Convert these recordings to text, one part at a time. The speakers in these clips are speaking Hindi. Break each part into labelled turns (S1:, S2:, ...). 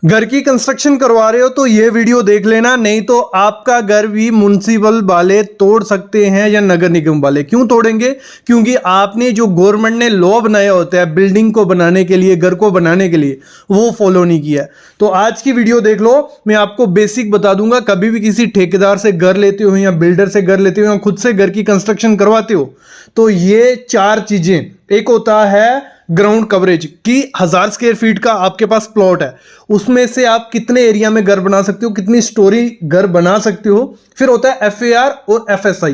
S1: घर की कंस्ट्रक्शन करवा रहे हो तो ये वीडियो देख लेना, नहीं तो आपका घर भी म्युनिसिपल वाले तोड़ सकते हैं या नगर निगम वाले। क्यों तोड़ेंगे? क्योंकि आपने जो गवर्नमेंट ने लॉ बनाया होता है बिल्डिंग को बनाने के लिए, घर को बनाने के लिए, वो फॉलो नहीं किया। तो आज की वीडियो देख लो, मैं आपको बेसिक बता दूंगा। कभी भी किसी ठेकेदार से घर लेते हो या बिल्डर से घर लेते हो या खुद से घर की कंस्ट्रक्शन करवाते हो तो ये चार चीजें, एक होता है ग्राउंड कवरेज की 1000 स्क्वायर फीट का आपके पास प्लॉट है, उसमें से आप कितने एरिया में घर बना सकते हो, कितनी स्टोरी घर बना सकते हो। फिर होता है FAR और FSI।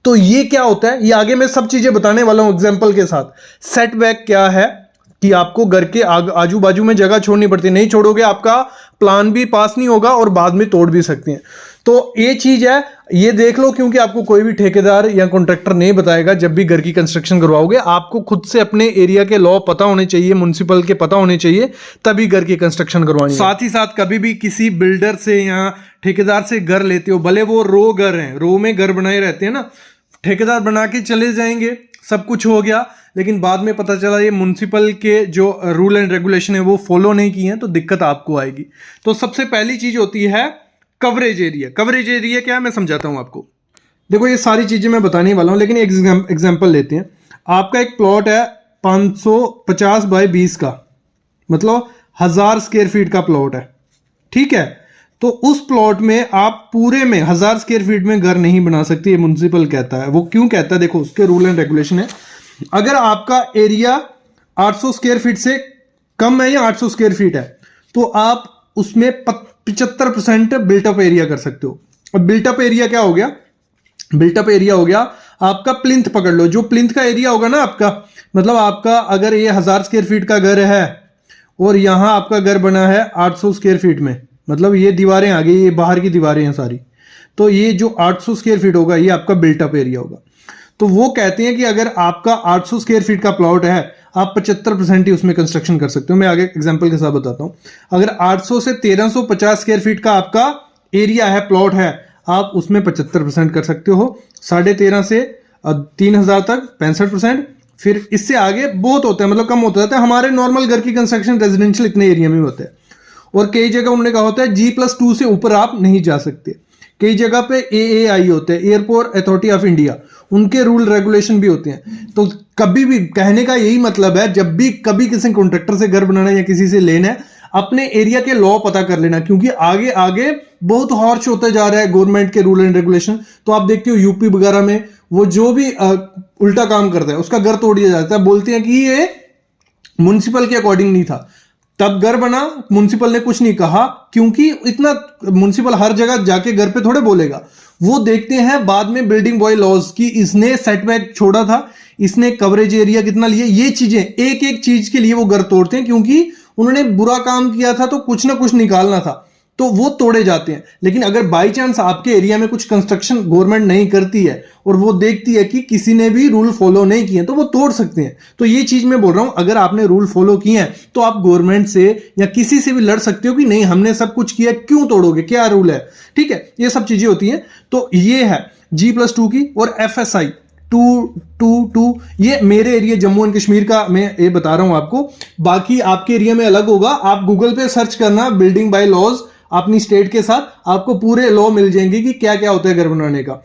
S1: तो ये क्या होता है, ये आगे मैं सब चीजें बताने वाला हूं एग्जांपल के साथ। सेटबैक क्या है कि आपको घर के आजू बाजू में जगह छोड़नी पड़ती है, नहीं छोड़ोगे आपका प्लान भी पास नहीं होगा और बाद में तोड़ भी सकते हैं। तो ये चीज है, ये देख लो, क्योंकि आपको कोई भी ठेकेदार या कॉन्ट्रैक्टर नहीं बताएगा। जब भी घर की कंस्ट्रक्शन करवाओगे आपको खुद से अपने एरिया के लॉ पता होने चाहिए, म्युनिसिपल के पता होने चाहिए, तभी घर की कंस्ट्रक्शन करवानी। साथ ही साथ कभी भी किसी बिल्डर से या ठेकेदार से घर लेते हो, भले वो रो घर है, रो में घर बनाए रहते हैं ना, ठेकेदार बना के चले जाएंगे, सब कुछ हो गया, लेकिन बाद में पता चला ये म्युनिसिपल के जो रूल एंड रेगुलेशन है वो फॉलो नहीं किए हैं, तो दिक्कत आपको आएगी। तो सबसे पहली चीज होती है कवरेज एरिया। कवरेज एरिया क्या है मैं समझाता हूं आपको। देखो ये सारी चीजें मैं बताने वाला हूं, लेकिन एक एग्जांपल लेते हैं। आपका एक प्लॉट है 550 बाय 20 का, मतलब 1000 स्क्वायर फीट का प्लॉट है, ठीक है। तो उस प्लॉट में आप पूरे में 1000 स्क्वायर फीट में घर नहीं बना सकते, ये म्युनिसिपल कहता है। वो क्यों कहता है? देखो उसके रूल एंड रेगुलेशन है। अगर आपका एरिया 800 स्क्वायर फीट से कम है या 800 स्क्वायर फीट है तो आप उसमें 75% बिल्टअप एरिया कर सकते हो। अब बिल्टअप एरिया क्या हो गया? बिल्टअप एरिया हो गया आपका प्लिंथ। पकड़ लो, जो प्लिंथ का एरिया होगा ना आपका, मतलब आपका अगर ये 1000 स्क्वायर फीट का घर है और यहां आपका घर बना है 800 स्क्वायर फीट में, मतलब ये दीवारें आ गई, ये बाहर की दीवारें हैं सारी, तो ये जो 800 स्क्वायर फीट होगा ये आपका बिल्टअप एरिया होगा। तो वो कहते हैं कि अगर आपका 800 स्क्वायर फीट का प्लॉट है, आप 75% ही उसमें कंस्ट्रक्शन कर सकते हो। मैं आगे एग्जांपल के साथ बताता हूं। अगर 800 से 1350 स्क्वायर फीट का आपका एरिया है, प्लॉट है, आप उसमें 75% कर सकते हो। 13.5 से 3000 तक 65%। फिर इससे आगे बहुत होता है, मतलब कम होता जाता है। हमारे नॉर्मल घर की कंस्ट्रक्शन रेजिडेंशियल इतने एरिया में होता है, और कई जगह उन्होंने कहा होता है G+2 से ऊपर आप नहीं जा सकते। कई जगह पे AAI होते हैं, एयरपोर्ट अथॉरिटी ऑफ इंडिया, उनके रूल रेगुलेशन भी होते हैं। तो कभी भी कहने का यही मतलब है, जब भी कभी किसी कॉन्ट्रैक्टर से घर बनाना है या किसी से लेना है, अपने एरिया के लॉ पता कर लेना, क्योंकि आगे आगे बहुत हॉर्श होते जा रहा है गवर्नमेंट के रूल एंड रेगुलेशन। तो आप देखते हो यूपी वगैरह में वो जो भी उल्टा काम करता है उसका घर तोड़ दिया जाता है, बोलते हैं कि ये म्युनिसिपल के अकॉर्डिंग नहीं था, तब घर बना, म्युनिसिपल ने कुछ नहीं कहा, क्योंकि इतना म्युनिसिपल हर जगह जाके घर पे थोड़े बोलेगा। वो देखते हैं बाद में बिल्डिंग बॉय लॉज की, इसने सेटबैक छोड़ा था, इसने कवरेज एरिया कितना लिया, ये चीजें एक एक चीज के लिए वो घर तोड़ते हैं, क्योंकि उन्होंने बुरा काम किया था तो कुछ ना कुछ निकालना था, तो वो तोड़े जाते हैं। लेकिन अगर बाई चांस आपके एरिया में कुछ कंस्ट्रक्शन गवर्नमेंट नहीं करती है और वो देखती है कि किसी ने भी रूल फॉलो नहीं किए, तो वो तोड़ सकते हैं। तो ये चीज मैं बोल रहा हूं, अगर आपने रूल फॉलो किए हैं तो आप गवर्नमेंट से या किसी से भी लड़ सकते हो कि नहीं हमने सब कुछ किया, क्यों तोड़ोगे, क्या रूल है, ठीक है। ये सब चीजें होती हैं। तो ये है G+2 की। और FSI 222, ये मेरे एरिया जम्मू एंड कश्मीर का मैं ये बता रहा हूं आपको, बाकी आपके एरिया में अलग होगा। आप गूगल पे सर्च करना बिल्डिंग बाय लॉज अपनी स्टेट के साथ, आपको पूरे लॉ मिल जाएंगे कि क्या क्या होता है घर बनाने का।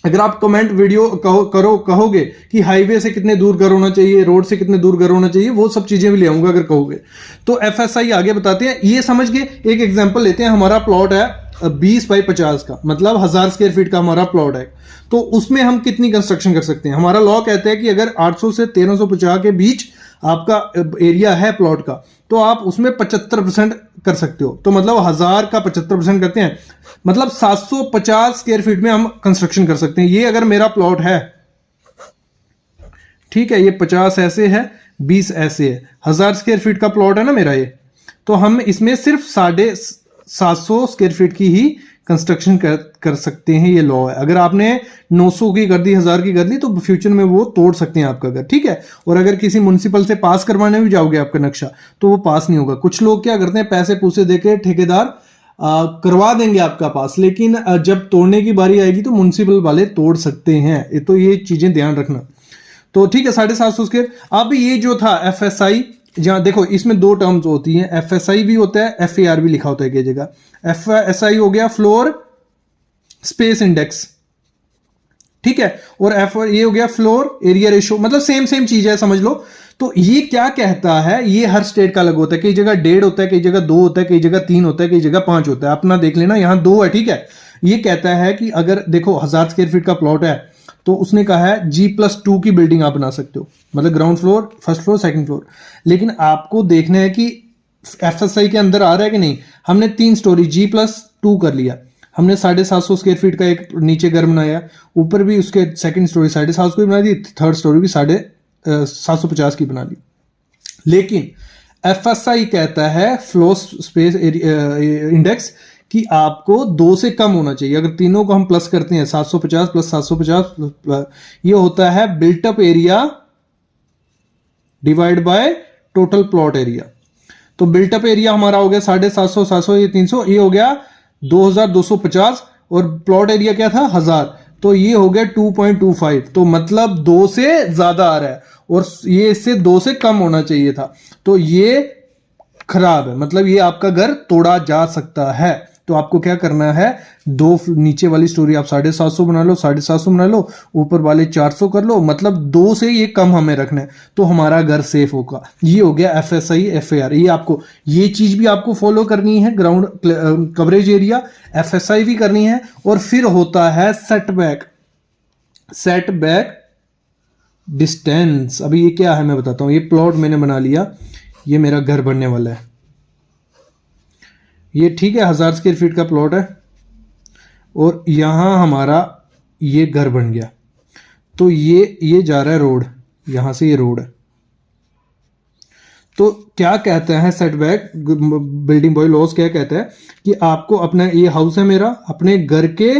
S1: अगर आप कमेंट वीडियो कहोगे कि हाईवे से कितने दूर घर होना चाहिए, रोड से कितने दूर घर होना चाहिए, वो सब चीजें भी ले आऊंगा अगर कहोगे। तो FSI आगे बताते हैं। ये समझ के एक एग्जांपल लेते हैं। हमारा प्लॉट है 20 बाई 50 का, मतलब 1000 स्क्वायर फीट का हमारा प्लॉट है, तो उसमें हम कितनी कंस्ट्रक्शन कर सकते हैं? हमारा लॉ कहता है कि अगर 800 से 1350 के बीच आपका एरिया है प्लॉट का, तो आप उसमें 75% कर सकते हो। तो मतलब 1000 का 75% करते हैं, मतलब 750 स्क्वायर फीट में हम कंस्ट्रक्शन कर सकते हैं। ये अगर मेरा प्लॉट है, ठीक है, ये 50 ऐसे है, 20 ऐसे है, 1000 स्क्वायर फीट का प्लॉट है ना मेरा ये, तो हम इसमें सिर्फ 750 स्क्वायर फीट की ही कंस्ट्रक्शन कर सकते हैं। ये लॉ है। अगर आपने 900 की कर दी, 1000 की कर दी, तो फ्यूचर में वो तोड़ सकते हैं आपका घर, ठीक है। और अगर किसी म्युनिसिपल से पास करवाने भी जाओगे आपका नक्शा, तो वो पास नहीं होगा। कुछ लोग क्या करते हैं, पैसे पूसे देके ठेकेदार करवा देंगे आपका पास, लेकिन जब तोड़ने की बारी आएगी तो म्युनिसिपल वाले तोड़ सकते हैं। तो ये चीजें ध्यान रखना। तो ठीक है, 750 स्क्वायर। अब ये जो था FSI जहाँ देखो इसमें दो टर्म्स होती हैं, FSI भी होता है, FAR भी लिखा होता है कई जगह। FSI हो गया फ्लोर स्पेस इंडेक्स, ठीक है, और ये हो गया फ्लोर एरिया रेशियो, मतलब सेम सेम चीज है समझ लो। तो ये क्या कहता है, ये हर स्टेट का अलग होता है, कई जगह 1.5 होता है, कई जगह 2 होता है, कई जगह 3 होता है, कई जगह 5 होता है, अपना देख लेना, यहां 2 है, ठीक है। ये कहता है कि अगर देखो 1000 स्क्वायर फीट का प्लॉट है तो उसने कहा है G+2 की बिल्डिंग आप बना सकते हो, मतलब ground floor, first floor, second floor. लेकिन आपको देखना है कि FSI के अंदर आ रहा है कि नहीं। हमने 3 स्टोरी G+2 कर लिया, हमने 750 स्क्वायर फीट का एक नीचे घर बनाया, ऊपर भी उसके सेकंड स्टोरी 750 की बना दी, थर्ड स्टोरी भी 750 की बना ली। लेकिन FSI कहता है फ्लो स्पेस इंडेक्स कि आपको 2 से कम होना चाहिए। अगर तीनों को हम प्लस करते हैं 750 प्लस 750 ये होता है built up area divide by total plot area. तो बिल्टअप एरिया हमारा हो गया 750, 700, ये 300, ये हो गया 2250, और प्लॉट एरिया क्या था 1000, तो ये हो गया 2.25। तो मतलब 2 से ज्यादा आ रहा है और ये इससे 2 से कम होना चाहिए था, तो ये खराब है, मतलब ये आपका घर तोड़ा जा सकता है। तो आपको क्या करना है, 2 नीचे वाली स्टोरी आप 750 बना लो, 750 बना लो, ऊपर वाले 400 कर लो, मतलब 2 से ये कम हमें रखना है, तो हमारा घर सेफ होगा। ये हो गया FSI FAR। ये आपको ये चीज भी आपको फॉलो करनी है, ग्राउंड कवरेज एरिया, FSI भी करनी है। और फिर होता है सेटबैक डिस्टेंस। अभी ये क्या है मैं बताता हूं। ये प्लॉट मैंने बना लिया, ये मेरा घर बनने वाला है, ये ठीक है 1000 स्क्वायर फीट का प्लॉट है, और यहां हमारा ये घर बन गया। तो ये जा रहा है रोड, यहां से ये रोड है। तो क्या कहता है सेटबैक, बिल्डिंग बॉय लॉज क्या कहता है कि आपको अपना, ये हाउस है मेरा, अपने घर के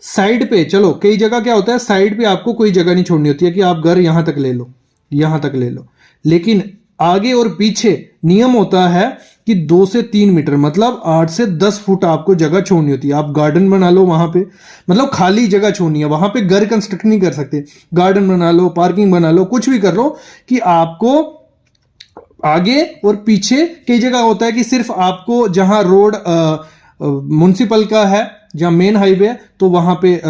S1: साइड पे, चलो कई जगह क्या होता है साइड पे आपको कोई जगह नहीं छोड़नी होती है कि आप घर यहां तक ले लो, यहां तक ले लो, लेकिन आगे और पीछे नियम होता है कि 2 से 3 मीटर, मतलब 8 से 10 फुट आपको जगह छोड़नी होती है। आप गार्डन बना लो वहां पे, मतलब खाली जगह छोड़नी है, वहां पे घर कंस्ट्रक्ट नहीं कर सकते, गार्डन बना लो, पार्किंग बना लो, कुछ भी कर लो, कि आपको आगे और पीछे। कई जगह होता है कि सिर्फ आपको जहां रोड म्युनिसिपल का है, जहां मेन हाईवे है, तो वहां पे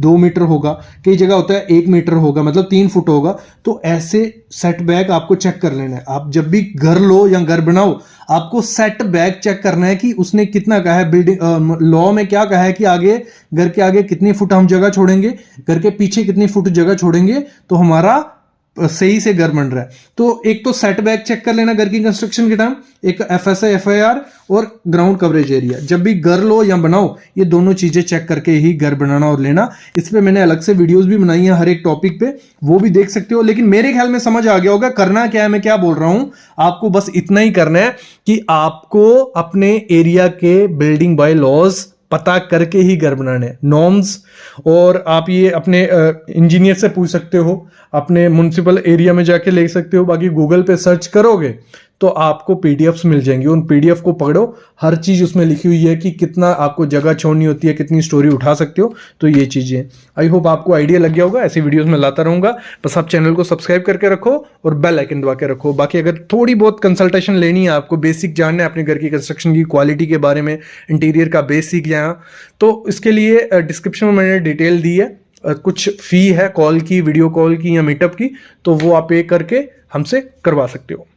S1: 2 मीटर होगा, कई जगह होता है 1 मीटर होगा, मतलब 3 फुट होगा। तो ऐसे सेटबैक आपको चेक कर लेना है। आप जब भी घर लो या घर बनाओ, आपको सेटबैक चेक करना है कि उसने कितना कहा है, बिल्डिंग लॉ में क्या कहा है कि आगे, घर के आगे कितनी फुट हम जगह छोड़ेंगे, घर के पीछे कितनी फुट जगह छोड़ेंगे, तो हमारा सही से घर बन रहा है। तो एक तो सेटबैक चेक कर लेना घर की कंस्ट्रक्शन के टाइम, एक FSI FAR और ग्राउंड कवरेज एरिया। जब भी घर लो या बनाओ, ये दोनों चीजें चेक करके ही घर बनाना और लेना। इस पे मैंने अलग से वीडियोस भी बनाई हैं हर एक टॉपिक पे, वो भी देख सकते हो। लेकिन मेरे ख्याल में समझ आ गया होगा करना क्या है, मैं क्या बोल रहा हूं। आपको बस इतना ही करना है कि आपको अपने एरिया के बिल्डिंग बाय लॉज पता करके ही घर बनाने, नॉर्म्स। और आप ये अपने इंजीनियर से पूछ सकते हो, अपने म्युनिसिपल एरिया में जाके ले सकते हो। बाकी गूगल पे सर्च करोगे तो आपको PDFs मिल जाएंगी, उन PDF को पढ़ो, हर चीज उसमें लिखी हुई है कि कितना आपको जगह छोड़नी होती है, कितनी स्टोरी उठा सकते हो। तो ये चीजें, आई होप आपको आइडिया लग गया होगा। ऐसी वीडियोस में लाता रहूंगा, बस आप चैनल को सब्सक्राइब करके रखो और बेल आइकन दबा के रखो। बाकी अगर थोड़ी बहुत कंसल्टेशन लेनी है, आपको बेसिक जानना है अपने घर की कंस्ट्रक्शन की क्वालिटी के बारे में, इंटीरियर का बेसिक यहाँ, तो इसके लिए डिस्क्रिप्शन में मैंने डिटेल दी है। कुछ फी है कॉल की, वीडियो कॉल की या मीटअप की, तो वो आप पे करके हमसे करवा सकते हो।